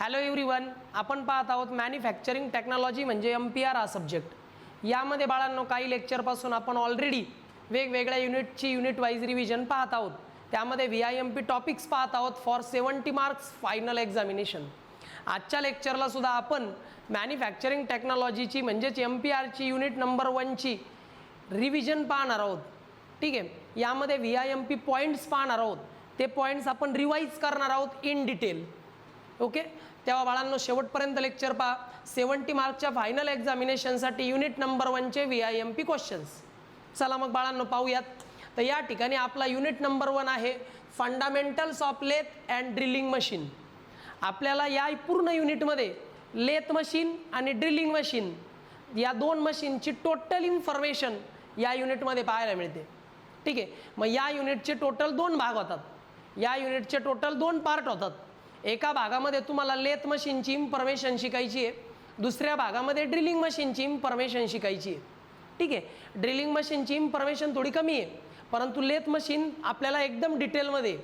Hello everyone, आपण पाहत आहोत मॅन्युफॅक्चरिंग टेक्नॉलॉजी म्हणजे MPR हा सब्जेक्ट। यामध्ये बाळांनो काही लेक्चरपासून आपण ऑलरेडी वेगवेगळ्या युनिटची युनिट वाईज रिव्हिजन पाहत आहोत। त्यामध्ये VIMP टॉपिक्स पाहत आहोत फॉर 70 मार्क्स फायनल एक्झामिनेशन। आजच्या लेक्चरला सुद्धा आपण मॅन्युफॅक्चरिंग टेक्नॉलॉजीची म्हणजेच MPR ची युनिट नंबर 1 ची रिव्हिजन पाहणार आहोत। ठीक आहे, यामध्ये VIMP पॉइंट्स पाहणार आहोत। ते पॉइंट्स आपण रिवाइज करणार आहोत इन डिटेल। ओके, तेव्हा बाळांनो शेवटपर्यंत लेक्चर पहा। 70 मार्कच्या फायनल एक्झामिनेशनसाठी युनिट नंबर 1 चे VIMP क्वेश्चन्स। चला मग बाळांनो पाहूयात। तर या ठिकाणी आपला युनिट नंबर 1 आहे fundamentals of lathe and drilling machine. आपल्याला या पूर्ण युनिटमध्ये लेथ मशीन आणि ड्रिलिंग मशीन या दोन मशीनची टोटल इन्फॉर्मेशन या युनिटमध्ये पाहायला मिळते। ठीक आहे, मग या युनिटचे टोटल 2 भाग होतात। या युनिटचे टोटल 2 पार्ट होतात। एका भागामध्ये तुम्हाला लेथ मशीनची इन्फॉर्मेशन शिकायची आहे, दुसऱ्या भागामध्ये ड्रिलिंग मशीनची इन्फॉर्मेशन शिकायची आहे। ठीक आहे, ड्रिलिंग मशीनची इन्फॉर्मेशन थोडी कमी आहे, परंतु लेथ मशीन आपल्याला एकदम डिटेलमध्ये।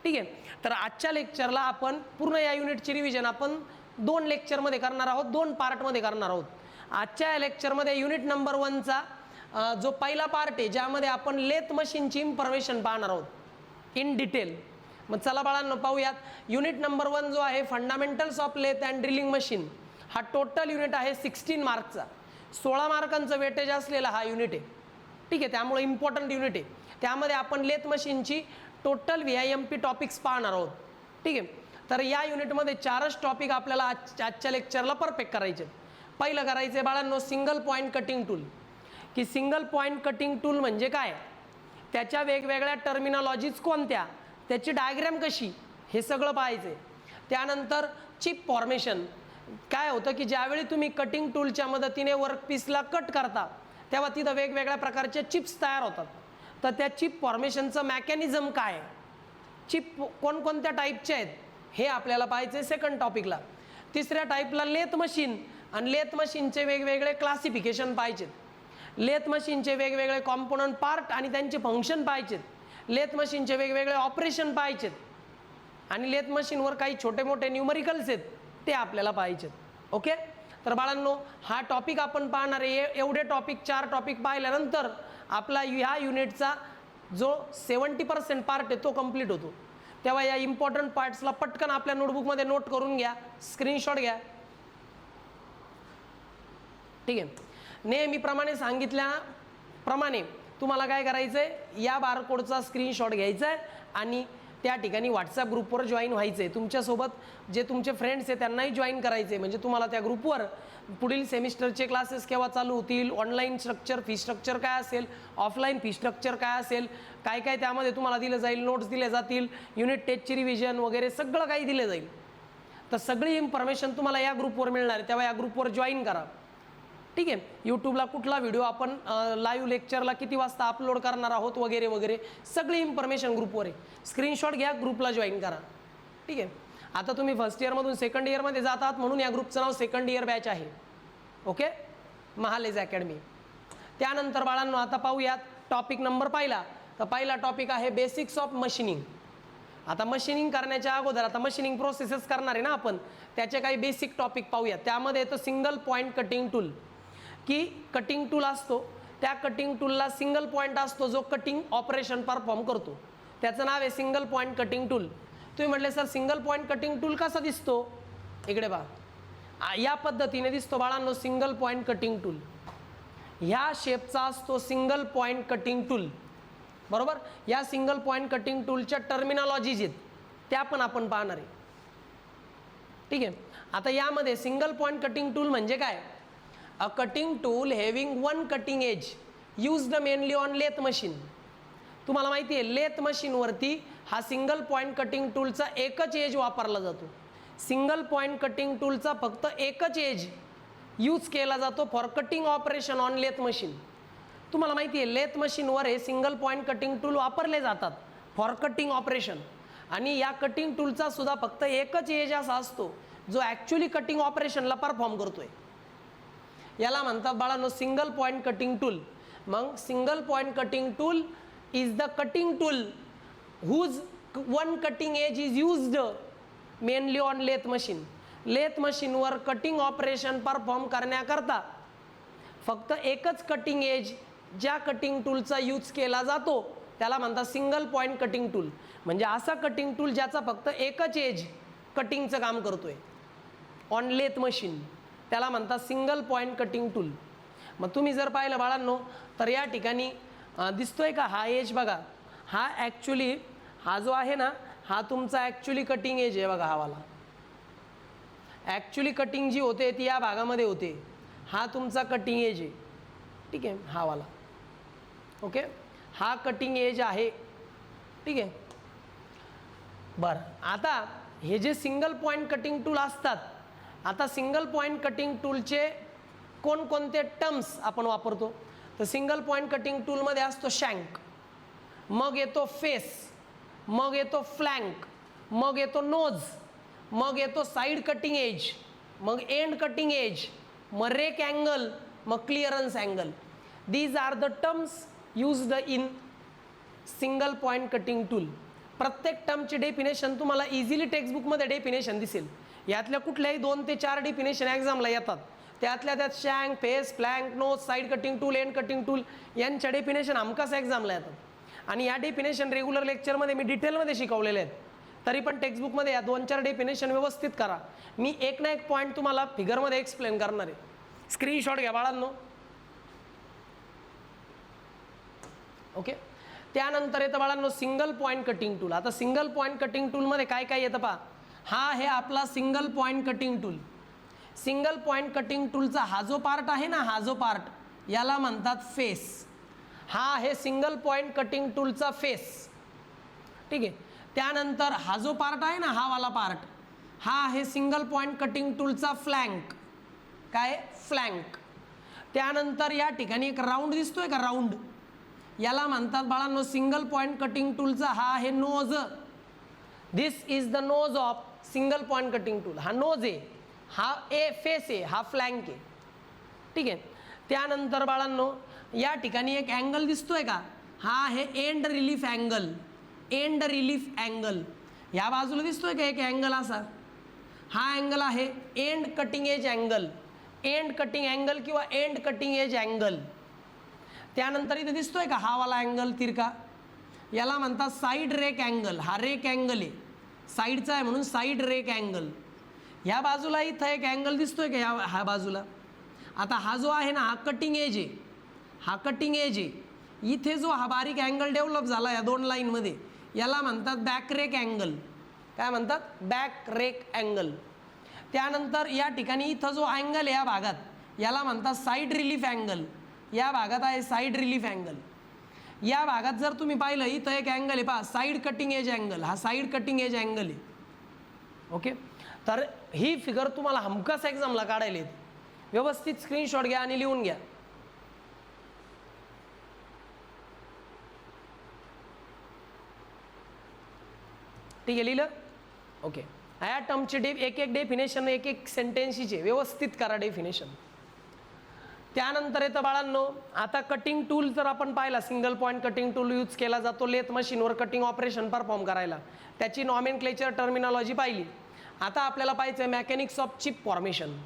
ठीक आहे, तर आजच्या लेक्चरला आपण पूर्ण या युनिटची रिव्हिजन आपण 2 लेक्चरमध्ये करणार आहोत, 2 पार्टमध्ये करणार आहोत। आजच्या या लेक्चरमध्ये युनिट नंबर 1 चा जो पहिला पार्ट आहे ज्यामध्ये आपण लेथ मशीनची इन्फॉर्मेशन पाहणार आहोत इन डिटेल। मग चला बाळांनो पाहूयात। युनिट नंबर 1 जो आहे fundamentals of lathe and drilling machine, हा टोटल युनिट आहे 16 मार्कचा। 16 मार्कांचं वेटेज असलेला हा युनिट आहे। ठीक आहे, त्यामुळे इम्पॉर्टंट युनिट आहे। त्यामध्ये आपण लेथ मशीनची टोटल VIMP टॉपिक्स पाहणार आहोत। ठीक आहे, तर या युनिटमध्ये 4च टॉपिक आपल्याला आजच्या लेक्चरला परफेक्ट करायचे। पहिलं करायचं बाळांनो सिंगल पॉईंट कटिंग टूल। की सिंगल पॉईंट कटिंग टूल म्हणजे काय, त्याच्या वेगवेगळ्या टर्मिनॉलॉजीज कोणत्या, त्याची डायग्राम कशी, हे सगळं पाहायचं। त्यानंतर चिप फॉर्मेशन काय होतं की ज्यावेळी तुम्ही कटिंग टूलच्या मदतीने वर्कपीसला कट करता तेव्हा तिथं वेगवेगळ्या प्रकारचे चिप्स तयार होतात। तर त्या चिप फॉर्मेशनचं मेकॅनिझम काय, चिप कोणकोणत्या टाईपचे आहेत हे आपल्याला पाहायचे सेकंड टॉपिकला। तिसऱ्या टाईपला लेथ मशीन आणि लेथ मशीनचे वेगवेगळे क्लासिफिकेशन पाहिजेत। लेथ मशीनचे वेगवेगळे कॉम्पोनंट पार्ट आणि त्यांचे फंक्शन पाहिजेत। लेथ मशीनचे वेगवेगळे ऑपरेशन पाहिजेत आणि लेथ मशीनवर काही छोटे मोठे न्यूमरिकल्स आहेत ते आपल्याला पाहिजेत। ओके, तर बाळांनो हा टॉपिक आपण पाहणार आहे। एवढे टॉपिक 4 टॉपिक पाहिल्यानंतर आपला ह्या युनिटचा जो 70% पार्ट आहे तो कंप्लीट होतो। तेव्हा या इम्पॉर्टंट पार्ट्सला पटकन आपल्या नोटबुकमध्ये नोट करून घ्या, स्क्रीनशॉट घ्या। ठीक आहे, नेहमीप्रमाणे सांगितल्याप्रमाणे तुम्हाला काय करायचं आहे, या बारकोडचा स्क्रीनशॉट घ्यायचा आहे आणि त्या ठिकाणी व्हॉट्सॲप ग्रुपवर जॉईन व्हायचं आहे। तुमच्यासोबत जे तुमचे फ्रेंड्स आहेत त्यांनाही जॉईन करायचं आहे, म्हणजे तुम्हाला त्या ग्रुपवर पुढील सेमिस्टरचे क्लासेस केव्हा चालू होतील, ऑनलाईन स्ट्रक्चर, फी स्ट्रक्चर काय असेल, ऑफलाईन फी स्ट्रक्चर काय असेल, काय काय त्यामध्ये तुम्हाला दिलं जाईल, नोट्स दिले जातील, युनिट टेस्टची रिव्हिजन वगैरे सगळं काही दिलं जाईल। तर सगळी इन्फॉर्मेशन तुम्हाला या ग्रुपवर मिळणार आहे, तेव्हा या ग्रुपवर जॉईन करा। ठीक आहे, यूट्यूबला कुठला व्हिडिओ आपण लाईव्ह लेक्चरला किती वाजता अपलोड करणार आहोत वगैरे वगैरे सगळी इन्फॉर्मेशन ग्रुपवर आहे। स्क्रीनशॉट घ्या, ग्रुपला जॉईन करा। ठीक आहे, आता तुम्ही फर्स्ट इयरमधून सेकंड इयरमध्ये जात आहात म्हणून या ग्रुपचं नाव सेकंड इयर बॅच आहे। ओके, महालेज अकॅडमी। त्यानंतर बाळांनो आता पाहूयात टॉपिक नंबर पहिला। तर पहिला टॉपिक आहे बेसिक्स ऑफ मशीनिंग। आता मशीनिंग करण्याच्या अगोदर आता मशीनिंग प्रोसेसेस करणार आहे ना आपण, त्याचे काही बेसिक टॉपिक पाहूयात। त्यामध्ये येतं सिंगल पॉईंट कटिंग टूल। की कटिंग टूल असतो, त्या कटिंग टूलला सिंगल पॉईंट असतो जो कटिंग ऑपरेशन परफॉर्म करतो, त्याचं नाव आहे सिंगल पॉईंट कटिंग टूल। तुम्ही म्हटले sir single point cutting tool कसा दिसतो, इकडे पहा, या पद्धतीने दिसतो बाळांनो सिंगल पॉईंट कटिंग टूल। ह्या शेपचा असतो सिंगल पॉईंट कटिंग टूल, बरोबर। या सिंगल पॉईंट कटिंग टूलच्या टर्मिनॉलॉजीज आहेत त्या पण आपण पाहणार आहे। ठीक आहे, आता यामध्ये सिंगल पॉईंट कटिंग टूल म्हणजे काय, a cutting tool having one cutting edge used mainly on lathe machine। तुम्हाला माहिती आहे लेथ मशीनवरती हा सिंगल पॉईंट कटिंग टूलचा एकच एज वापरला जातो। सिंगल पॉईंट कटिंग टूलचा फक्त एकच एज यूज केला जातो for cutting operation on lathe machine. तुम्हाला माहिती आहे लेथ मशीनवर हे सिंगल पॉईंट कटिंग टूल वापरले जातात फॉर कटिंग ऑपरेशन, आणि या कटिंग टूलचा सुद्धा फक्त एकच एज असा असतो जो ॲक्च्युली कटिंग ऑपरेशनला परफॉर्म करतोय। याला म्हणतात बाळांनो सिंगल पॉईंट कटिंग टूल। मग single point cutting tool is the cutting tool whose one cutting edge is used mainly on lathe machine. Lathe मशीनवर कटिंग ऑपरेशन परफॉर्म करण्याकरता फक्त एकच कटिंग एज ज्या कटिंग टूलचा यूज केला जातो त्याला म्हणतात सिंगल पॉईंट कटिंग टूल. म्हणजे असा कटिंग टूल ज्याचा फक्त एकच एज कटिंगचं काम करतोय ऑन लेथ मशीन, त्याला म्हणतात सिंगल पॉईंट कटिंग टूल. मग तुम्ही जर पाहिलं बाळांनो तर या ठिकाणी दिसतोय का हा एज बघा, हा ॲक्च्युली हा जो आहे ना हा तुमचा ॲक्च्युली कटिंग एज आहे बघा. हा वाला ॲक्च्युली कटिंग जी होते ती या भागामध्ये होते. हा तुमचा कटिंग एज आहे, ठीक आहे, हा वाला. ओके, हा कटिंग एज आहे, ठीक आहे. बरं, आता हे जे सिंगल पॉईंट कटिंग टूल असतात, आता सिंगल पॉईंट कटिंग टूलचे कोणकोणते टर्म्स आपण वापरतो तर सिंगल पॉईंट कटिंग टूलमध्ये असतो शँक, मग येतो फेस, मग येतो फ्लँक, मग येतो नोज, मग येतो साईड कटिंग एज, मग एंड कटिंग एज, मग रेक अँगल, मग clearance angle. These are the terms used in single point cutting tool. प्रत्येक टर्मची डेफिनेशन तुम्हाला इझिली टेक्स्टबुकमध्ये डेफिनेशन दिसेल. यातल्या कुठल्याही 2 ते 4 डेफिनेशन एक्झामला येतात. त्यातल्या त्यात shank, face, flank, nose, side cutting tool, end cutting tool यांच्या डेफिनेशन हमखास एक्झामला येतात. आणि या डेफिनेशन रेग्युलर लेक्चरमध्ये मी डिटेलमध्ये शिकवलेले आहेत. तरी पण टेक्स्टबुकमध्ये या 2-4 डेफिनेशन व्यवस्थित करा. मी एक ना एक पॉईंट तुम्हाला फिगरमध्ये एक्सप्लेन करणार आहे. स्क्रीनशॉट घ्या बाळांनो. ओके, त्यानंतर येतं बाळांनो सिंगल पॉईंट कटिंग टूल. आता सिंगल पॉईंट कटिंग टूलमध्ये काय काय येतं पहा. हा आहे आपला single point cutting tool. Single point cutting टूलचा हा जो पार्ट आहे ना, हा जो पार्ट याला म्हणतात फेस. हा आहे सिंगल पॉईंट कटिंग टूलचा फेस, ठीक आहे. त्यानंतर हा जो पार्ट आहे ना, हा वाला पार्ट, हा आहे सिंगल पॉईंट कटिंग टूलचा फ्लँक. काय? फ्लँक. त्यानंतर या ठिकाणी एक राऊंड दिसतोय का, राऊंड, याला म्हणतात बाळांनो सिंगल पॉईंट कटिंग टूलचा हा आहे nose. This is the nose of single point cutting tool. हा नोज आहे, हा फेस आहे, हा फ्लँक आहे, ठीक आहे. त्यानंतर बाळांनो या ठिकाणी एक अँगल दिसतोय का, हा आहे end relief angle. End relief angle. या बाजूला दिसतोय का एक अँगल असा, हा अँगल आहे end cutting age angle. End cutting angle किंवा एंड कटिंग एज अँगल. त्यानंतर इथे दिसतोय का हा वाला अँगल तिरका, याला म्हणतात साईड रेक अँगल. हा रेक अँगल आहे, साईडचा आहे म्हणून साईड रेक अँगल. ह्या बाजूला इथं एक अँगल दिसतोय का, ह्या बाजूला. आता हा जो आहे ना हा कटिंग एज आहे, हा कटिंग एज आहे. इथे जो हा बारीक अँगल डेव्हलप झाला या 2 लाईनमध्ये याला म्हणतात बॅक रेक अँगल. काय म्हणतात? Back rake angle. त्यानंतर या ठिकाणी इथं जो अँगल आहे या भागात याला म्हणतात साईड रिलीफ अँगल. या भागात आहे साईड रिलीफ अँगल. या भागात जर तुम्ही पाहिलं इथं एक अँगल आहे पहा, साईड कटिंग एज अँगल. हा साईड कटिंग एज अँगल आहे. ओके, तर ही फिगर तुम्हाला हमखास एक्झामला काढायला येते. व्यवस्थित स्क्रीनशॉट घ्या आणि लिहून घ्या. ठीक आहे, लिहिलं? ओके, या टर्मची एक एक डेफिनेशन, एक एक सेंटेन्सचे व्यवस्थित करा डेफिनेशन. त्यानंतर येतं बाळांनो आता कटिंग टूल जर आपण पाहिला, single point cutting tool use केला जातो लेथ मशीनवर कटिंग ऑपरेशन परफॉर्म करायला. त्याची नॉमेनक्लेचर टर्मिनॉलॉजी पाहिली. आता आपल्याला पाहायचं आहे मेकॅनिक्स ऑफ चिप फॉर्मेशन.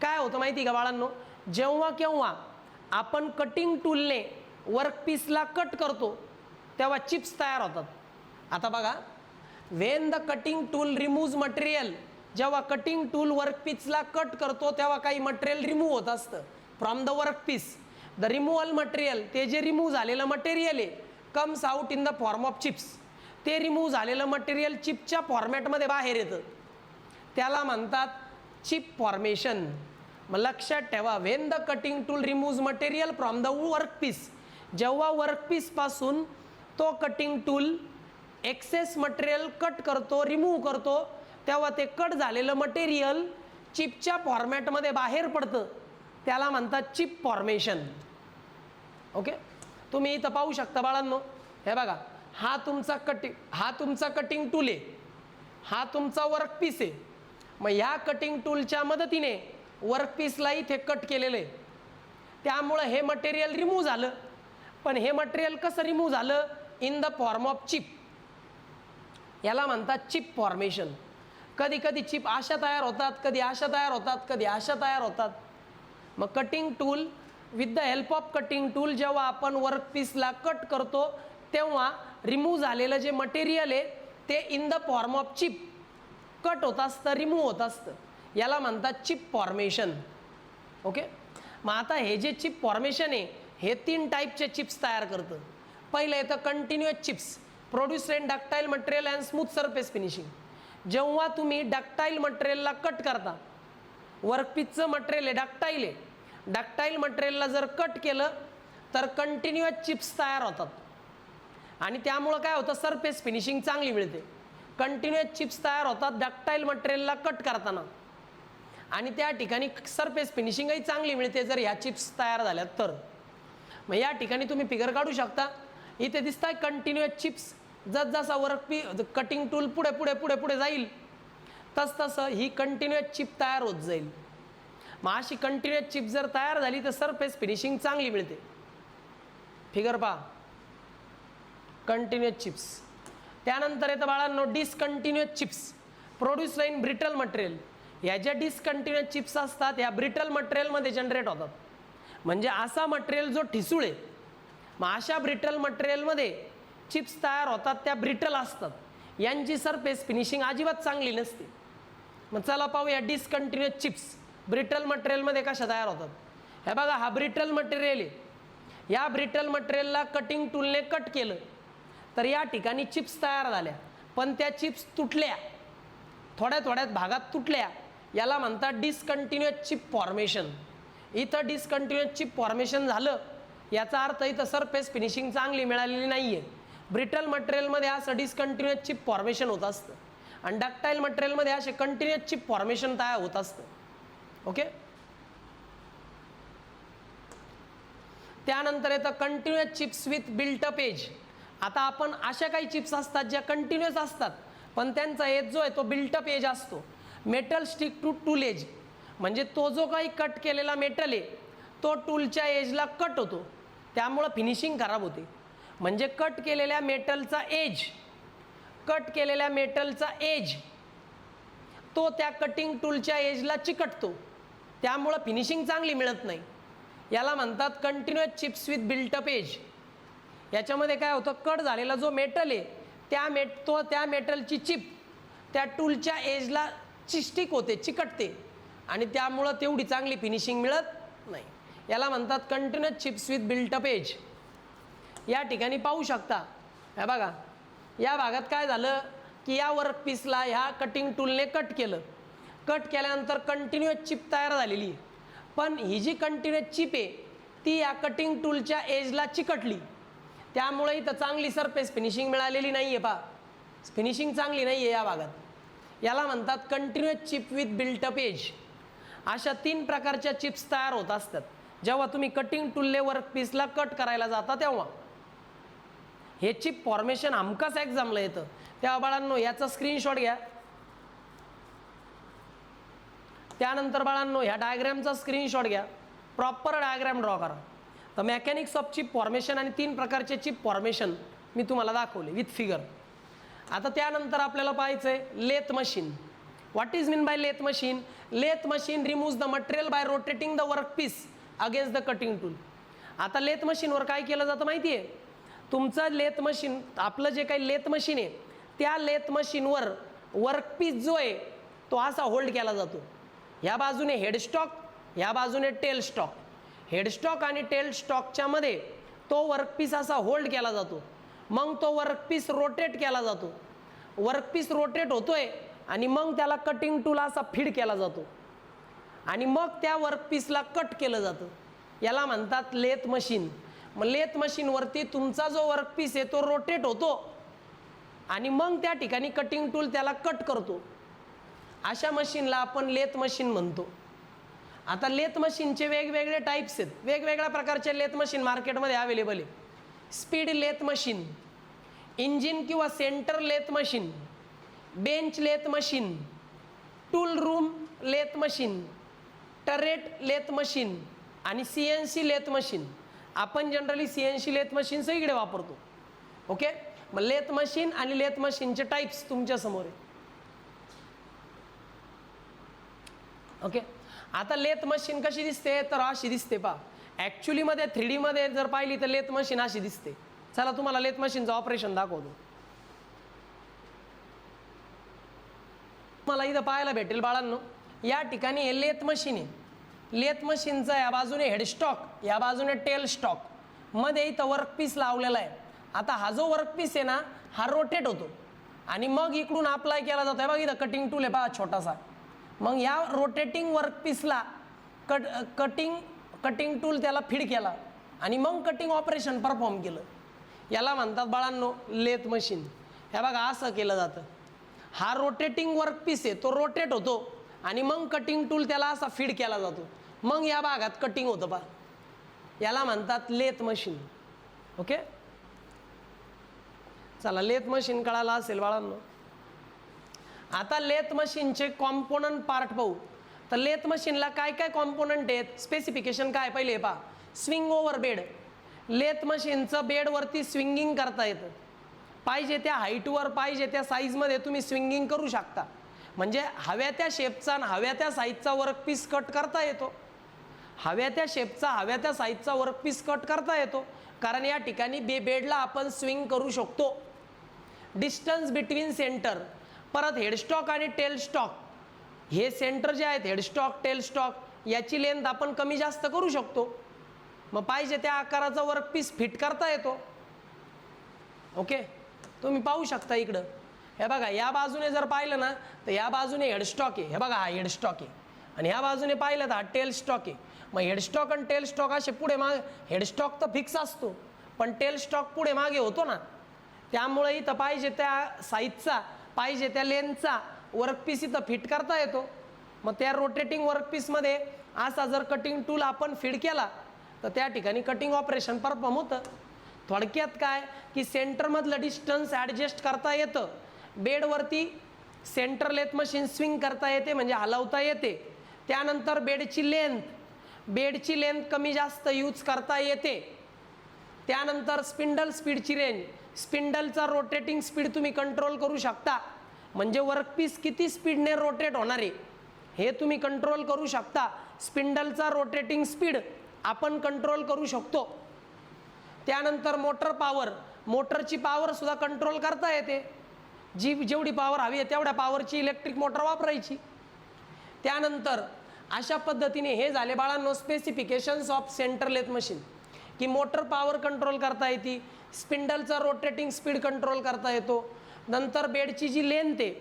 काय होतं माहिती का बाळांनो, जेव्हा केव्हा आपण कटिंग टूलने वर्कपीसला कट करतो तेव्हा चिप्स तयार होतात. आता बघा, when the cutting tool removes material, जेव्हा कटिंग टूल वर्कपीसला कट करतो तेव्हा काही मटेरियल रिमूव्ह होत असतं from the workpiece. The removal material, ते जे रिमूव्ह झालेलं मटेरियल आहे, comes out in the form of chips. ते रिमूव्ह झालेलं मटेरियल चिपच्या फॉर्मॅटमध्ये बाहेर येतं, त्याला म्हणतात चिप फॉर्मेशन. मग लक्षात ठेवा, when the cutting tool removes material from the workpiece, जेव्हा वर्कपीसपासून तो cutting tool excess material cut करतो, रिमूव्ह करतो, तेव्हा ते कट झालेलं मटेरियल चिपच्या फॉर्मॅटमध्ये बाहेर पडतं, त्याला म्हणतात चिप फॉर्मेशन. ओके, तुम्ही इथं पाहू शकता बाळांनो, हे बघा, हा तुमचा कटिंग टूल आहे, हा तुमचा वर्कपीस आहे. मग ह्या कटिंग टूलच्या मदतीने वर्कपीसला इथे कट केलेलं आहे, त्यामुळं हे मटेरियल रिमूव्ह झालं. पण हे मटेरियल कसं रिमूव्ह झालं? In the form of chip. याला म्हणतात चिप फॉर्मेशन. कधी कधी चिप अशा तयार होतात, कधी अशा तयार होतात, कधी अशा तयार होतात. मग cutting tool with the help of cutting tool जेव्हा आपण वर्कपीसला कट करतो तेव्हा रिमूव्ह झालेलं जे मटेरियल आहे ते in the form of chip cut होत असतं, रिमूव्ह होत असतं. याला म्हणतात चिप फॉर्मेशन. ओके. मग आता हे जे चिप फॉर्मेशन आहे हे 3 टाईपचे चिप्स तयार करतं. पहिलं येतं continuous chips produce in ductile material and smooth surface finishing. जेव्हा तुम्ही डक्टाईल मटेरियलला कट करता, वर्कपीसचं मटेरियल आहे डक्टाईल आहे, डक्टाईल मटेरियलला जर कट केलं तर कंटिन्युअस चिप्स तयार होतात आणि त्यामुळं काय होतं, सरफेस फिनिशिंग चांगली मिळते. कंटिन्युअस चिप्स तयार होतात डक्टाईल मटेरियलला कट करताना आणि त्या ठिकाणी सरफेस फिनिशिंगही चांगली मिळते जर ह्या चिप्स तयार झाल्या तर. मग या ठिकाणी तुम्ही फिगर काढू शकता. इथे दिसत आहे कंटिन्युअस चिप्स. जसजसा कटिंग टूल पुढे पुढे पुढे पुढे जाईल तसतसं ही कंटिन्युअस चिप तयार होत जाईल. मग अशी कंटिन्युअस चिप जर तयार झाली तर सरफेस फिनिशिंग चांगली मिळते. फिगर पहा, कंटिन्युअस चिप्स. त्यानंतर येतं बाळांनो discontinuous chips produce in brittle material. ह्या ज्या डिसकंटिन्युअस चिप्स असतात ह्या ब्रिटल मटेरियलमध्ये जनरेट होतात. म्हणजे असा मटेरियल जो ठिसूळ आहे. मग अशा ब्रिटल मटेरियलमध्ये चिप्स तयार होतात त्या ब्रिटल असतात. यांची सरफेस फिनिशिंग अजिबात चांगली नसते. मग चला पाहूया डिसकंटिन्युअस चिप्स ब्रिटल मटेरियलमध्ये कशा तयार होतात. हे बघा, हा ब्रिटल मटेरियल आहे. या ब्रिटल मटेरियलला कटिंग टूलने कट केलं तर या ठिकाणी चिप्स तयार झाल्या, पण त्या चिप्स तुटल्या, थोड्या थोड्या भागात तुटल्या. याला म्हणतात डिसकंटिन्युअस चिप फॉर्मेशन. इथं डिसकंटिन्युअस चिप फॉर्मेशन झालं याचा अर्थ इथं सरफेस फिनिशिंग चांगली मिळालेली नाही आहे. ब्रिटल मटेरियलमध्ये असं डिसकंटिन्युअस चिप फॉर्मेशन होत असतं आणि डक्टाईल मटेरियलमध्ये असे कंटिन्युअस चिप फॉर्मेशन तयार होत असतं. ओके. त्यानंतर येतं continuous chips with built up edge. आता आपण अशा काही चिप्स असतात ज्या कंटिन्युअस असतात पण त्यांचा एज जो आहे तो बिल्टअप एज असतो. Metal stick to tool edge. म्हणजे तो जो काही कट केलेला मेटल आहे तो टूलच्या एजला कट होतो, त्यामुळं फिनिशिंग खराब होते. म्हणजे कट केलेल्या मेटलचा एज तो त्या कटिंग टूलच्या एजला चिकटतो, त्यामुळं फिनिशिंग चांगली मिळत नाही. याला म्हणतात continuous chips with built up edge. याच्यामध्ये काय होतं, कट झालेला जो मेटल आहे त्या मेटलची चिप त्या टूलच्या एजला स्टिक होते, चिकटते आणि त्यामुळं तेवढी चांगली फिनिशिंग मिळत नाही. याला म्हणतात continuous chips with built up edge. या ठिकाणी पाहू शकता, हे बघा, या भागात काय झालं की या वर्कपीसला ह्या कटिंग टूलने कट केलं. कट केल्यानंतर कंटिन्युअस चिप तयार झालेली आहे, पण ही जी कंटिन्युअस चिप आहे ती या कटिंग टूलच्या एजला चिकटली, त्यामुळे इथं चांगली सरफेस फिनिशिंग मिळालेली नाही आहे. पहा, फिनिशिंग चांगली नाही आहे या भागात. याला म्हणतात continuous chip with built up edge. अशा 3 प्रकारच्या चिप्स तयार होत असतात जेव्हा तुम्ही कटिंग टूलने वर्कपीसला कट करायला जाता तेव्हा. हे चिप फॉर्मेशन हमखास एक्झामला येतं. तेव्हा बाळांनो याचा स्क्रीनशॉट घ्या. त्यानंतर बाळांनो ह्या डायग्रॅमचा स्क्रीनशॉट घ्या, प्रॉपर डायग्रॅम ड्रॉ करा. तर मेकॅनिक्स ऑफ चिप फॉर्मेशन आणि 3 प्रकारचे चिप फॉर्मेशन मी तुम्हाला दाखवले विथ फिगर. आता त्यानंतर आपल्याला पाहायचं आहे lathe machine. What is mean by lathe machine? Lathe machine removes the material by rotating the workpiece against the cutting tool. आता लेथ मशीनवर काय केलं जातं माहिती आहे? तुमचं लेथ मशीन, आपलं जे काही लेथ मशीन आहे त्या लेथ मशीनवर वर्कपीस जो आहे तो असा होल्ड केला जातो. ह्या बाजूने हेडस्टॉक, ह्या बाजूने टेल स्टॉक. हेडस्टॉक आणि टेल स्टॉकच्या मध्ये तो वर्कपीस असा होल्ड केला जातो. मग तो वर्कपीस रोटेट केला जातो. वर्कपीस रोटेट होतोय आणि मग त्याला कटिंग टूल असा फीड केला जातो आणि मग त्या वर्कपीसला कट केलं जातं. याला म्हणतात लेथ मशीन. मग लेथ मशीनवरती तुमचा जो वर्कपीस आहे तो रोटेट होतो आणि मग त्या ठिकाणी कटिंग टूल त्याला कट करतो. अशा मशीनला आपण लेथ मशीन म्हणतो. आता लेथ मशीनचे वेगवेगळे टाईप्स आहेत. वेगवेगळ्या प्रकारचे लेथ मशीन मार्केटमध्ये अवेलेबल आहे. स्पीड लेथ मशीन, इंजिन किंवा centre lathe machine, bench lathe machine, tool room lathe machine, turret lathe machine आणि CNC लेथ मशीन. आपण जनरली CNC लेथ मशीन सगळीकडे वापरतो. ओके. मग लेथ मशीन आणि लेथ मशीनचे टाईप्स तुमच्या समोर आहे. ओके. आता लेथ मशीन कशी दिसते तर अशी दिसते पहा. ॲक्च्युलीमध्ये 3D मध्ये जर पाहिली तर लेथ मशीन अशी दिसते. चला तुम्हाला लेथ मशीनचं ऑपरेशन दाखवतो. मला इथं पाहायला भेटेल बाळांनो, या ठिकाणी हे लेथ मशीन आहे. लेथ मशीनचा या बाजूने हेडस्टॉक, या बाजूने टेल स्टॉक, मध्ये इथं वर्कपीस लावलेला आहे. आता हा जो वर्कपीस आहे ना हा रोटेट होतो आणि मग इकडून अप्लाय केला जातो. बघा इथं कटिंग टूल आहे पहा छोटासा. मग या रोटेटिंग वर्कपीसला कटिंग टूल त्याला फीड केला आणि मग कटिंग ऑपरेशन परफॉर्म केलं. याला म्हणतात बाळांनो लेथ मशीन. हे बघा असं केलं जातं. हा रोटेटिंग वर्कपीस आहे तो रोटेट होतो आणि मग कटिंग टूल त्याला असा फीड केला जातो. मग या भागात कटिंग होतं पहा. याला म्हणतात लेथ मशीन. ओके. चला लेथ मशीन कळालं असेल बाळांनो. आता लेथ मशीनचे कॉम्पोनंट पार्ट पाहू. तर लेथ मशीनला काय काय कॉम्पोनंट आहेत, स्पेसिफिकेशन काय पहिले पहा. Swing over bed. लेथ मशीनचं बेडवरती स्विंगिंग करता येतं. पाहिजे त्या हाईटवर पाहिजे त्या साईजमध्ये तुम्ही स्विंगिंग करू शकता. म्हणजे हव्या त्या शेपचा आणि हव्या त्या साईजचा वर्कपीस कट करता येतो. हव्या त्या शेपचा हव्या त्या साईजचा वर्कपीस कट करता येतो कारण या ठिकाणी बेडला आपण स्विंग करू शकतो. डिस्टन्स बिटवीन सेंटर, परत हेडस्टॉक आणि टेल स्टॉक, हे सेंटर जे आहेत हेडस्टॉक टेल स्टॉक याची लेंथ आपण कमी जास्त करू शकतो. मग पाहिजे त्या आकाराचा वर्कपीस फिट करता येतो. ओके. तुम्ही पाहू शकता इकडं. हे बघा या बाजूने जर पाहिलं ना तर या बाजूने हेडस्टॉक आहे. हे बघा हा हेडस्टॉक आहे आणि ह्या बाजूने पाहिलं तर हा टेल स्टॉक आहे. मग हेडस्टॉक आणि टेल स्टॉक असे पुढे मागे, हेडस्टॉक तर फिक्स असतो पण टेल स्टॉक पुढे मागे होतो ना. त्यामुळे इथं पाहिजे त्या साईजचा पाहिजे त्या लेंथचा वर्कपीस इथं फिट करता येतो. मग त्या रोटेटिंग वर्कपीसमध्ये असा जर कटिंग टूल आपण फीड केला तर त्या ठिकाणी कटिंग ऑपरेशन परफॉर्म होतं. थोडक्यात काय की सेंटरमधलं डिस्टन्स ॲडजस्ट करता येतं. बेडवरती सेंटर लेथ मशीन स्विंग करता येते म्हणजे हलवता येते. त्यानंतर बेडची लेंथ कमी जास्त यूज करता येते. त्यानंतर स्पिंडल स्पीडची रेंज, स्पिंडलचा रोटेटिंग स्पीड तुम्ही कंट्रोल करू शकता. म्हणजे वर्कपीस किती स्पीडने रोटेट होणार आहे हे तुम्ही कंट्रोल करू शकता. स्पिंडलचा रोटेटिंग स्पीड आपण कंट्रोल करू शकतो. त्यानंतर मोटर पॉवर, मोटरची पॉवर सुद्धा कंट्रोल करता येते. जेवढी पॉवर हवी आहे तेवढ्या पॉवरची इलेक्ट्रिक मोटर वापरायची. त्यानंतर अशा पद्धतीने हे झाले बाळांनो specifications of centre lathe machine, की मोटर पॉवर कंट्रोल करता येते, स्पिंडलचा रोटेटिंग स्पीड कंट्रोल करता येतो, नंतर बेडची जी लेंथ आहे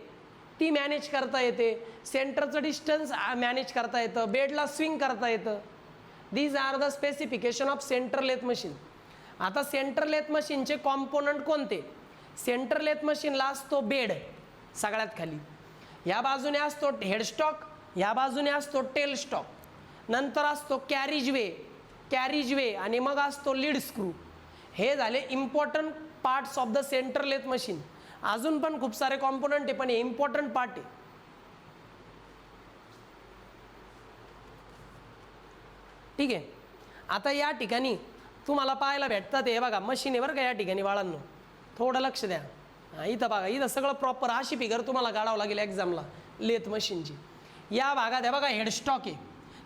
ती मॅनेज करता येते, सेंटरचं डिस्टन्स मॅनेज करता येतं, बेडला स्विंग करता येतं. These are the specification of centre lathe machine. आता सेंटर लेथ मशीनचे कॉम्पोनंट कोणते. सेंटर लेथ मशीनला असतो बेड सगळ्यात खाली, या बाजूने असतो हेडस्टॉक, या बाजूने असतो टेल स्टॉक, नंतर असतो कॅरिजवे आणि मग असतो लीड स्क्रू. हे झाले important parts of the centre lathe machine. अजून पण खूप सारे कॉम्पोनंट आहे पण हे इम्पॉर्टंट पार्ट आहे. ठीक आहे. आता या ठिकाणी तुम्हाला पाहायला भेटतात हे बघा मशीन आहे बरं का. या ठिकाणी बाळांनो थोडं लक्ष द्या. इथं बघा इथं सगळं प्रॉपर अशी फिगर तुम्हाला काढावं लागेल एक्झामला लेथ मशीनची. या भागात हे बघा हेडस्टॉक आहे.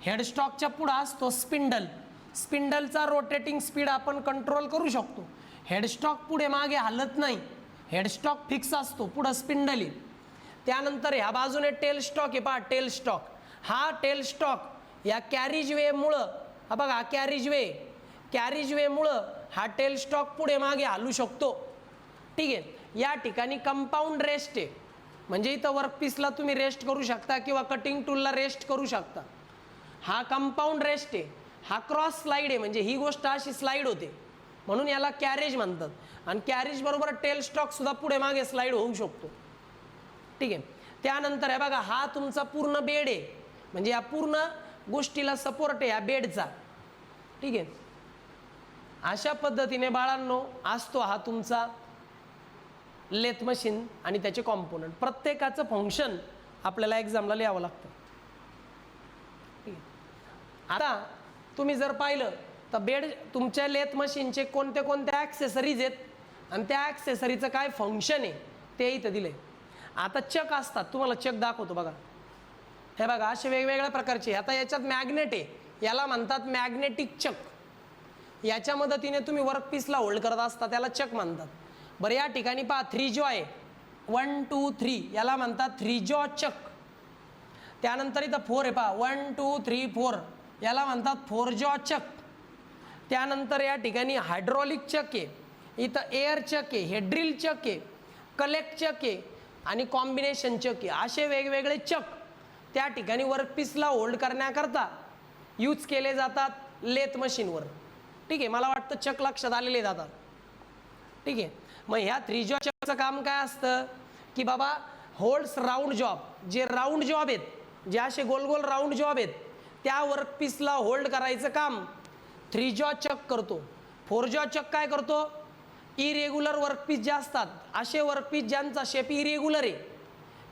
हेडस्टॉकच्या पुढं असतो स्पिंडल. स्पिंडलचा रोटेटिंग स्पीड आपण कंट्रोल करू शकतो. हेडस्टॉक पुढे मागे हलत नाही, हेडस्टॉक फिक्स असतो, पुढं स्पिंडल आहे. त्यानंतर ह्या बाजूने टेल स्टॉक आहे पहा, टेल स्टॉक. हा टेल स्टॉक या कॅरिजवेमुळं, हा बघा कॅरिजवेमुळं हा टेल स्टॉक पुढे मागे हलू शकतो. ठीक आहे. या ठिकाणी कंपाऊंड रेस्ट आहे म्हणजे इथं वर्कपीसला तुम्ही रेस्ट करू शकता किंवा कटिंग टूलला रेस्ट करू शकता. हा कंपाऊंड रेस्ट आहे. हा क्रॉस स्लाईड आहे म्हणजे ही गोष्ट अशी स्लाईड होते म्हणून याला कॅरेज म्हणतात. आणि कॅरेज बरोबर टेल स्टॉक सुद्धा पुढे मागे स्लाईड होऊ शकतो. ठीक आहे. त्यानंतर हे बघा हा तुमचा पूर्ण बेड आहे म्हणजे या पूर्ण गोष्टीला सपोर्ट आहे या बेडचा. ठीक आहे. अशा पद्धतीने बाळांनो असतो हा तुमचा लेथ मशीन आणि त्याचे कॉम्पोनंट. प्रत्येकाचं फंक्शन आपल्याला एक्झामला लिहावं लागतं. ठीक आहे. आता तुम्ही जर पाहिलं तर बेड तुमच्या लेथ मशीनचे कोणते कोणते ॲक्सेसरीज आहेत आणि त्या ॲक्सेसरीचं काय फंक्शन आहे ते इथं दिले. आता चक असतात, तुम्हाला चक दाखवतो बघा. हे बघा असे वेगवेगळ्या प्रकारचे. आता याच्यात मॅग्नेट आहे, याला म्हणतात मॅग्नेटिक चक. याच्या मदतीने तुम्ही वर्कपीसला होल्ड करत असता, त्याला चक म्हणतात. बरं या ठिकाणी पहा 3 जॉ आहे, 1 2 3, याला म्हणतात 3 जॉ चक. त्यानंतर इथं 4 आहे पहा, 1 2 3 4, याला म्हणतात 4 जॉ चक. त्यानंतर या ठिकाणी हायड्रॉलिक चक आहे, इथं एअर चक आहे, हे ड्रिल चक आहे, कलेक्ट चक आहे आणि कॉम्बिनेशन चक आहे. असे वेगवेगळे चक त्या ठिकाणी वर्कपीसला होल्ड करण्याकरता यूज केले जातात लेथ मशीनवर. ठीक आहे, मला वाटतं चक लक्षात आलेले जातात. ठीक आहे, मग ह्या 3 जॉ चकचं काम काय असतं की बाबा होल्ड्स राऊंड जॉब, जे राऊंड जॉब आहेत, जे असे गोल गोल राऊंड जॉब आहेत, त्या वर्कपीसला होल्ड करायचं काम 3 जॉ चक करतो. 4 जॉ चक काय करतो, इरेग्युलर वर्कपीस जे असतात, असे वर्कपीस ज्यांचा शेप इरेग्युलर आहे,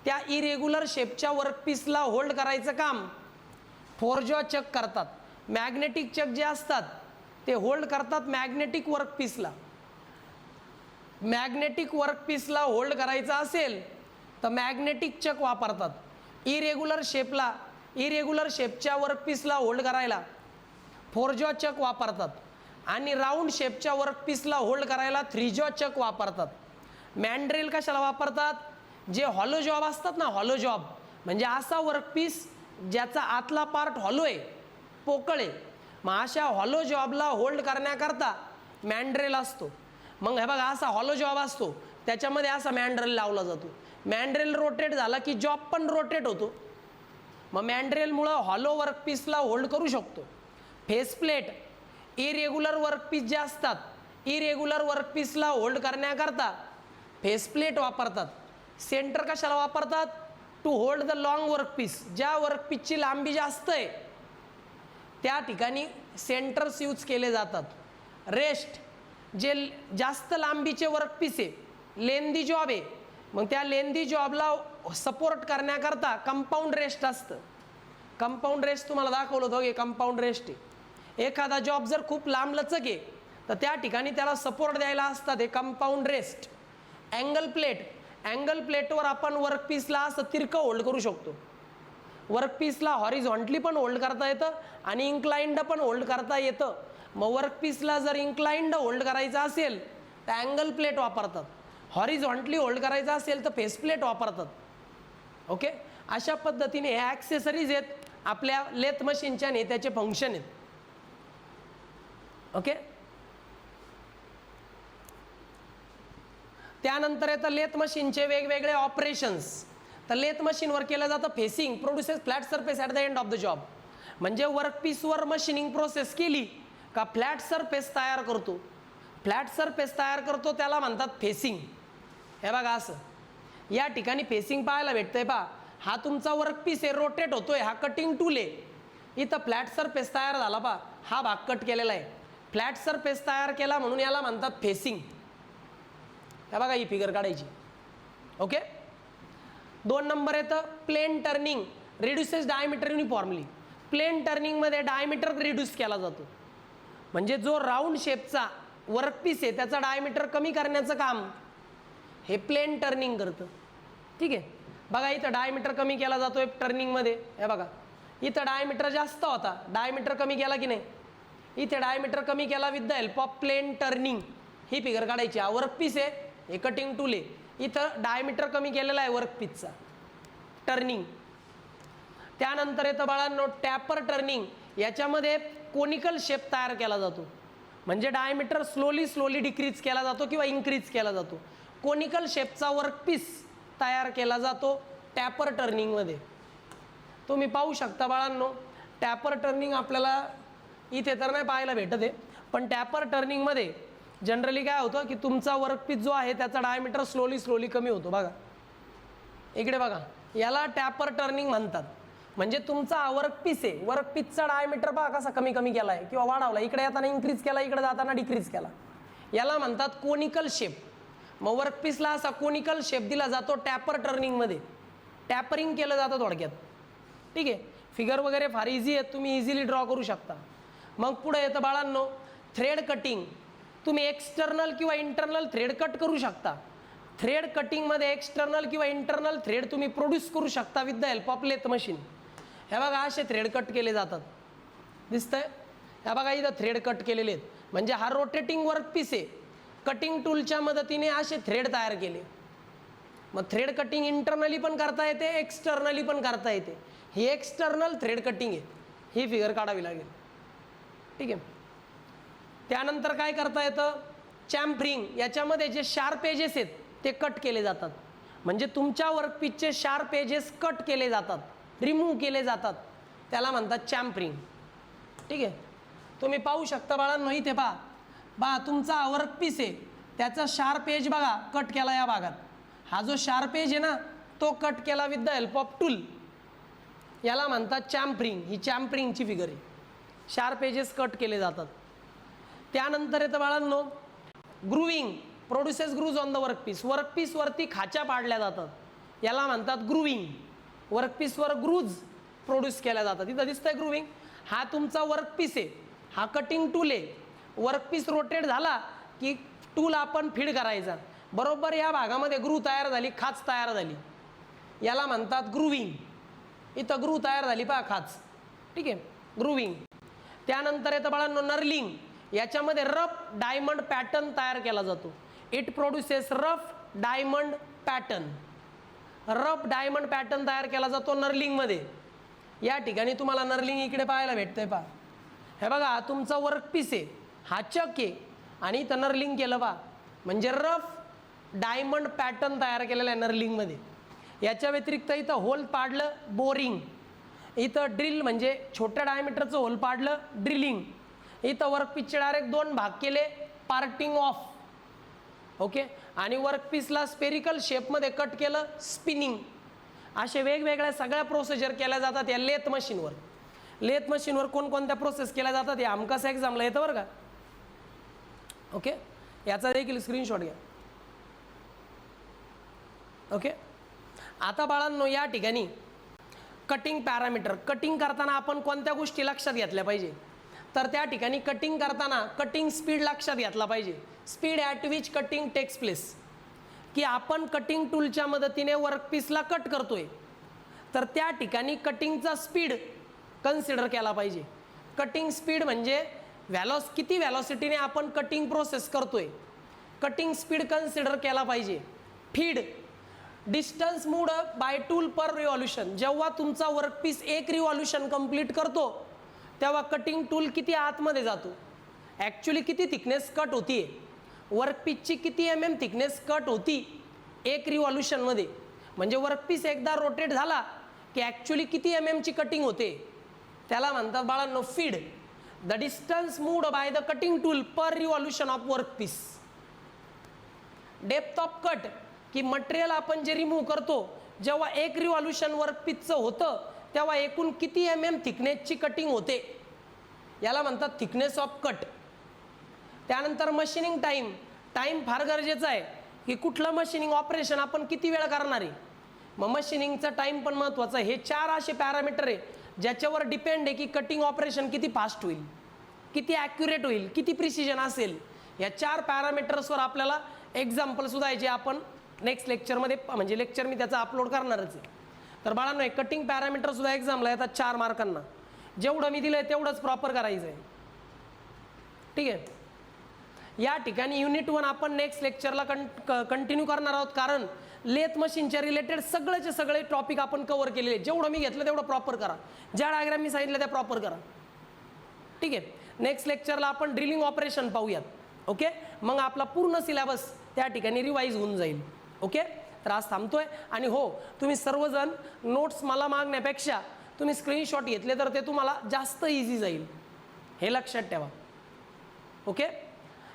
त्या इरेग्युलर शेपच्या वर्कपीसला होल्ड करायचं काम 4 जॉ चक करतात. मॅग्नेटिक चक जे असतात ते होल्ड करतात मॅग्नेटिक वर्कपीसला. मॅग्नेटिक वर्कपीसला होल्ड करायचं असेल तर मॅग्नेटिक चक वापरतात. इरेग्युलर शेपच्या वर्कपीसला होल्ड करायला 4 जॉ चक वापरतात आणि राऊंड शेपच्या वर्कपीसला होल्ड करायला 3 जॉ चक वापरतात. मॅन्ड्रेल कशाला वापरतात, जे हॉलो जॉब असतात ना, हॉलो जॉब म्हणजे असा वर्कपीस ज्याचा आतला पार्ट हॉलो आहे, पोकळ आहे, मग अशा हॉलो जॉबला होल्ड करण्याकरता मॅन्ड्रेल असतो. मग हे बघा असा हॉलो जॉब असतो, त्याच्यामध्ये असा मॅन्ड्रेल लावला जातो. मॅन्ड्रेल रोटेट झाला की जॉब पण रोटेट होतो. मग मॅन्ड्रेलमुळं हॉलो वर्कपीसला होल्ड करू शकतो. फेसप्लेट, इरेग्युलर वर्कपीस जे असतात, इरेग्युलर वर्कपीसला होल्ड करण्याकरता फेसप्लेट वापरतात. सेंटर कशाला वापरतात, to hold the long workpiece, ज्या वर्कपीसची लांबी जास्त आहे त्या ठिकाणी सेंटर्स यूज केले जातात. रेस्ट, जे जास्त लांबीचे वर्कपीस आहे, लेंदी जॉब आहे, मग त्या लेंदी जॉबला सपोर्ट करण्याकरता कंपाऊंड रेस्ट असतं. कंपाऊंड रेस्ट तुम्हाला दाखवलं होतं, कंपाऊंड रेस्ट आहे. एखादा जॉब जर खूप लांब लचक आहे तर त्या ठिकाणी त्याला सपोर्ट द्यायला असतात, हे compound rest. Angle plate, angle प्लेटवर आपण वर्कपीसला असं तिरकं होल्ड करू शकतो. वर्कपीसला हॉरिझॉन्टली पण होल्ड करता येतं आणि इन्क्लाइंड पण होल्ड करता येतं. मग वर्कपीसला जर इन्क्लाइंड होल्ड करायचं असेल तर अँगल प्लेट वापरतात, हॉरिझॉन्टली होल्ड करायचं असेल तर फेस प्लेट वापरतात. ओके, अशा पद्धतीने हे ॲक्सेसरीज आहेत आपल्या लेथ मशीनच्या आणि त्याचे फंक्शन आहेत. ओके, त्यानंतर येतं लेथ मशीनचे वेगवेगळे ऑपरेशन्स. तर लेथ मशीनवर केलं जातं facing, produces flat surface at the end of the job. म्हणजे वर्कपीसवर मशीनिंग प्रोसेस केली का फ्लॅट सरफेस तयार करतो. फ्लॅट सरफेस तयार करतो त्याला म्हणतात फेसिंग. हे बघा असं या ठिकाणी फेसिंग पाहायला भेटतंय. पहा, हा तुमचा वर्कपीस आहे, रोटेट होतोय, हा कटिंग टूल आहे. इथं फ्लॅट सरफेस तयार झाला, पहा हा भाग कट केलेला आहे, फ्लॅट सरफेस तयार केला म्हणून याला म्हणतात फेसिंग. हे बघा ही फिगर काढायची. ओके, 2 नंबर येतं plain turning, reduces diameter uniformly. Plain टर्निंगमध्ये डायमीटर रिड्यूस केला जातो. म्हणजे जो राऊंड शेपचा वर्कपीस आहे त्याचा डायमीटर कमी करण्याचं काम हे प्लेन टर्निंग करतं. ठीक आहे, बघा इथं डायमीटर कमी केला जातो एक टर्निंगमध्ये. हे बघा इथं डायमीटर जास्त होता, डायमीटर कमी केला की नाही, इथे डायमीटर कमी केला with the help of plain turning. ही फिगर काढायची. हा वर्कपीस आहे, हे कटिंग टूल आहे, इथं डायमीटर कमी केलेला आहे वर्कपीसचा, टर्निंग. त्यानंतर येतं बाळांनो टॅपर टर्निंग. याच्यामध्ये कोनिकल शेप तयार केला जातो. म्हणजे डायमीटर स्लोली डिक्रीज केला जातो किंवा इन्क्रीज केला जातो. कोनिकल शेपचा वर्कपीस तयार केला जातो टॅपर टर्निंगमध्ये. तुम्ही पाहू शकता बाळांनो, टॅपर टर्निंग आपल्याला इथे तर नाही पाहायला भेटत आहे, पण टॅपर टर्निंगमध्ये जनरली काय होतं की तुमचा वर्कपीस जो आहे त्याचा डायमीटर स्लोली कमी होतो. बघा इकडे बघा, याला टॅपर टर्निंग म्हणतात. म्हणजे तुमचा हा वर्कपीस आहे, वर्कपीसचा डायमीटर पहा कसा कमी केला आहे किंवा वाढवला, इकडे येताना इन्क्रीज केला, इकडे जाताना डिक्रीज केला, याला म्हणतात कोनिकल शेप. मग वर्कपीसला असा कोनिकल शेप दिला जातो टॅपर टर्निंगमध्ये. टॅपरिंग केलं जातं थोडक्यात. ठीक आहे, फिगर वगैरे फार इझी आहे, तुम्ही इझिली ड्रॉ करू शकता. मग पुढे येतं बाळांनो थ्रेड कटिंग. तुम्ही एक्सटर्नल किंवा इंटरनल थ्रेड कट करू शकता. थ्रेड कटिंगमध्ये एक्सटर्नल किंवा इंटरनल थ्रेड तुम्ही प्रोड्यूस करू शकता with the help of lathe machine. हे बघा असे थ्रेड कट केले जातात, दिसतंय? हे बघा इथं थ्रेड कट केलेले आहेत, म्हणजे हा रोटेटिंग वर्क पीस आहे. कटिंग टूलच्या मदतीने असे थ्रेड तयार केले. मग थ्रेड कटिंग इंटरनली पण करता येते, एक्सटर्नली पण करता येते. ही एक्सटर्नल थ्रेड कटिंग आहे, ही फिगर काढावी लागेल. ठीक आहे. त्यानंतर काय करता येतं, चॅम्फरिंग. याच्यामध्ये जे शार्प एजेस आहेत ते कट केले जातात, म्हणजे तुमच्या वर्कपीसचे शार्प एजेस कट केले जातात, रिमूव्ह केले जातात, त्याला म्हणतात चॅम्फरिंग. ठीक आहे. तुम्ही पाहू शकता बाळांनो, इथे पहा तुमचा वर्कपीस आहे, त्याचा शार्प एज बघा कट केला या भागात. हा जो शार्प एज आहे ना तो कट केला with the help of tool, याला म्हणतात चॅम्फरिंग. ही चॅम्फरिंगची फिगर आहे, शार्प एजेस कट केले जातात. त्यानंतर येतं बाळांनो grooving. Produces grooves on the workpiece. वर्कपीसवरती खाच्या पाडल्या जातात, याला म्हणतात ग्रुविंग. वर्कपीसवर ग्रूज प्रोड्यूस केल्या जातात. इथं दिसतंय ग्रुविंग. हा तुमचा वर्कपीस आहे, हा कटिंग टूल आहे. वर्कपीस रोटेट झाला की टूल आपण फीड करायचा, बरोबर या भागामध्ये ग्रू तयार झाली, खाच तयार झाली, याला म्हणतात ग्रुविंग. इथं ग्रू तयार झाली पहा, खाच. ठीक आहे, ग्रुविंग. त्यानंतर येतं बाळांनो नर्लिंग. याच्यामध्ये रफ डायमंड पॅटर्न तयार केला जातो. It produces rough diamond pattern. Rough diamond pattern तयार केला जातो नर्लिंगमध्ये. या ठिकाणी तुम्हाला नर्लिंग इकडे पाहायला भेटतंय पहा. हे बघा तुमचा वर्कपीस आहे, हा चक आहे आणि इथं नर्लिंग केलं पहा, म्हणजे रफ डायमंड पॅटर्न तयार केलेला आहे नर्लिंगमध्ये. याच्या व्यतिरिक्त इथं होल पाडलं, बोरिंग. इथं ड्रिल म्हणजे छोट्या डायमीटरचं होल पाडलं, ड्रिलिंग. इथं वर्कपीसचे डायरेक्ट दोन भाग केले, पार्टिंग ऑफ. ओके. आणि वर्कपीसला स्पेरिकल शेपमध्ये कट केलं, स्पिनिंग. असे वेगवेगळ्या सगळ्या प्रोसिजर केल्या जातात या लेथ मशीनवर. लेथ मशीनवर कोणकोणत्या प्रोसेस केल्या जातात हे हमखास एक्झामला येतं बरं का. ओके, याचा देखील स्क्रीनशॉट घ्या. ओके. आता बाळांनो या ठिकाणी कटिंग पॅरामीटर. कटिंग करताना आपण कोणत्या गोष्टी लक्षात घेतल्या पाहिजे, तर त्या ठिकाणी कटिंग करताना कटिंग स्पीड लक्षात घेतला पाहिजे. Speed at which cutting takes place. की आपण कटिंग टूलच्या मदतीने वर्कपीसला कट करतोय, तर त्या ठिकाणी कटिंगचा स्पीड कन्सिडर केला पाहिजे. कटिंग स्पीड म्हणजे किती व्हॅलॉसिटीने आपण कटिंग प्रोसेस करतोय, कटिंग स्पीड कन्सिडर केला पाहिजे. Feed. Distance moved by tool per revolution. जेव्हा तुमचा वर्कपीस एक रिव्हॉल्युशन कंप्लीट करतो तेव्हा कटिंग टूल किती आतमध्ये जातो, ॲक्च्युली किती थिकनेस कट होती, वर्कपीसची किती MM थिकनेस कट होती एक रिव्हॉल्युशनमध्ये, म्हणजे वर्कपीस एकदा रोटेट झाला की ॲक्च्युली किती MM ची कटिंग होते, त्याला म्हणतात बाळांनो feed. The distance moved by the cutting tool per revolution of workpiece. Depth of cut. की मटेरियल आपण जे रिमूव्ह करतो जेव्हा एक रिव्हॉल्युशन वर्कपीसचं होतं तेव्हा एकूण किती MM थिकनेसची कटिंग होते, याला म्हणतात थिकनेस ऑफ कट. त्यानंतर मशीनिंग टाईम. टाईम फार गरजेचा आहे की कुठलं मशीनिंग ऑपरेशन आपण किती वेळ करणार आहे, मग मशीनिंगचा टाईम पण महत्त्वाचा आहे. हे 4 असे पॅरामीटर आहे ज्याच्यावर डिपेंड आहे की कटिंग ऑपरेशन किती फास्ट होईल, किती ॲक्युरेट होईल, किती प्रिसिजन असेल. या 4 पॅरामीटर्सवर आपल्याला एक्झाम्पलसुद्धा आहे जे आपण नेक्स्ट लेक्चरमध्ये, म्हणजे लेक्चर मी त्याचा अपलोड करणारच आहे. तर बाळांनो हे कटिंग पॅरामीटरसुद्धा एक्झामला येतात 4 मार्कांना. जेवढं मी दिलं आहे तेवढंच प्रॉपर करायचं आहे. ठीक आहे. या ठिकाणी युनिट 1 आपण नेक्स्ट लेक्चरला कंटिन्यू करणार आहोत, कारण लेथ मशीनच्या रिलेटेड सगळेचे सगळे टॉपिक आपण कव्हर केलेले. जेवढं मी घेतलं तेवढं प्रॉपर करा, ज्या डायग्राम मी सांगितलं त्या प्रॉपर करा. ठीक आहे. नेक्स्ट लेक्चरला आपण ड्रिलिंग ऑपरेशन पाहूयात. ओके. मग आपला पूर्ण सिलेबस त्या ठिकाणी रिवाईज होऊन जाईल. ओके. तर आज थांबतोय. आणि हो, तुम्ही सर्वजण नोट्स मला मागण्यापेक्षा तुम्ही स्क्रीनशॉट घेतले तर ते तुम्हाला जास्त इझी जाईल, हे लक्षात ठेवा. ओके.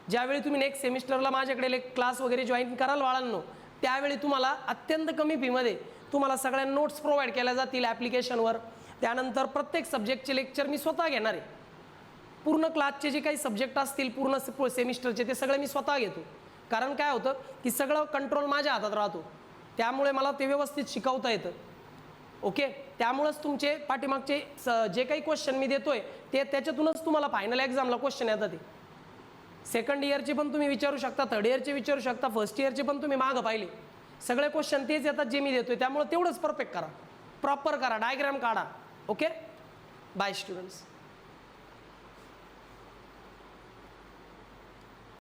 ज्यावेळी तुम्ही नेक्स्ट सेमिस्टरला माझ्याकडे क्लास वगैरे जॉईन कराल बाळांनो, त्यावेळी तुम्हाला अत्यंत कमी फीमध्ये तुम्हाला सगळ्या नोट्स प्रोव्हाइड केल्या जातील ॲप्लिकेशनवर. त्यानंतर प्रत्येक सब्जेक्टचे लेक्चर मी स्वतः घेणार आहे. पूर्ण क्लासचे जे काही सब्जेक्ट असतील पूर्ण सेमिस्टरचे ते सगळे मी स्वतः घेतो, कारण काय होतं की सगळं कंट्रोल माझ्या हातात राहतो, त्यामुळे मला ते व्यवस्थित शिकवता येतं. ओके. त्यामुळंच तुमचे पाठीमागचे जे काही क्वेश्चन मी देतोय ते त्याच्यातूनच तुम्हाला फायनल एक्झामला क्वेश्चन येतात. सेकंड इयरचे पण तुम्ही विचारू शकता, थर्ड इयरचे विचारू शकता, फर्स्ट इयरचे पण तुम्ही मागं पाहिले, सगळे क्वेश्चन तेच येतात जे मी देतोय. त्यामुळे तेवढंच परफेक्ट करा, प्रॉपर करा, डायग्राम काढा, ओके बाय स्टुडंट्स.